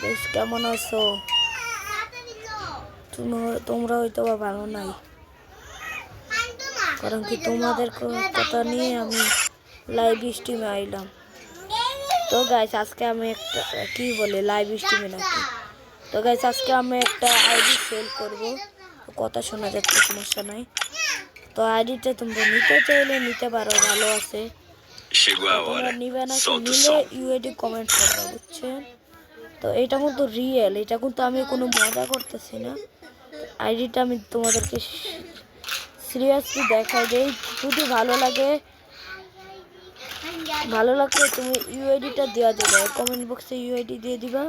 বেশ কেমন আছো? তোমরা হয়তো বা ভালো নাই, কারণ কি তোমাদের কথা নিয়ে আমি লাইভ স্ট্রিমে আইলাম। তো গাইস আজকে আমি একটা কি বলে লাইভ স্ট্রিমে নাকি, তো গাইস আজকে আমি একটা আইডি সেল করব। কথা শোনা যাচ্ছে, সমস্যা নাই। তো আইডিটা তোমরা নিতে চাইলে নিতে পারো, ভালো আছে। তোমরা নিবে না, নিলে ইউআইডি কমেন্ট করবে, বুঝছেন? তো এটা কিন্তু রিয়েল, এটা কিন্তু আমি কোনো মজা করতেছি না। আইডিটা আমি তোমাদেরকে সিরিয়াসলি দেখাই দেই। যদি ভালো লাগলে তুমি ইউআইডিটা দেওয়া দেবে, কমেন্ট বক্সে ইউআইডি দিয়ে দিবা।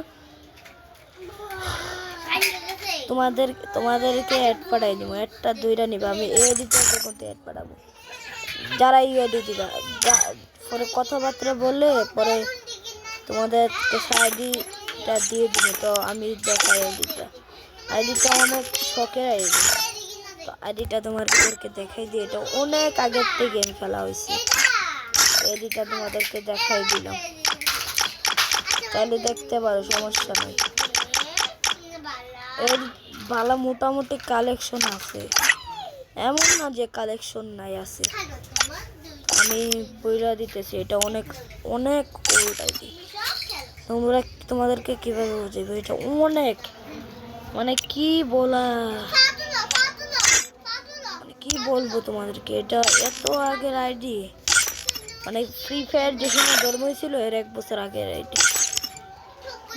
তোমাদেরকে অ্যাড পাঠাই দিব, অ্যাডটা দুইটা নিবা। আমি ইউআইডিটা কোথায় অ্যাড পাঠাবো, যারা ইউআইডি দিবা পরে কথাবার্তা বললে পরে তোমাদের আইডিটা দিয়ে দিবে। তো আমি দেখাই আইডিটা অনেক শখের আইডি। তো আইডিটা তোমাদেরকে দেখাই দিই, এটা অনেক আগের থেকে গেম খেলা হয়েছে। আইডিটা তোমাদেরকে দেখাই দিলাম, চাইলে দেখতে পারো, সমস্যা নেই। এর ভালো মোটামুটি কালেকশন আছে, এমন না যে কালেকশন নাই, আছে। আমি বইরা দিতেছি, এটা অনেক অনেক ওল্ড আইডি। তোমাদেরকে কিভাবে বুঝাবো, এটা অনেক মানে কি বলা, মানে কি বলবো তোমাদেরকে, এটা এত আগের আইডি। মানে ফ্রি ফায়ার যে সময় জন্ম হয়েছিল এর 1 বছর আগের আইডি,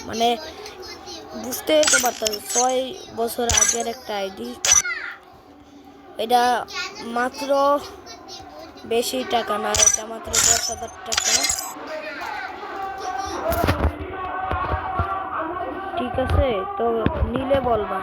মানে বুঝতে তো পারতাম 6 বছর আগের একটা আইডি। এটা মাত্র বেশি টাকা না, এটা মাত্র 10,000 টাকা, ঠিক আছে? তো নিলে বলবা।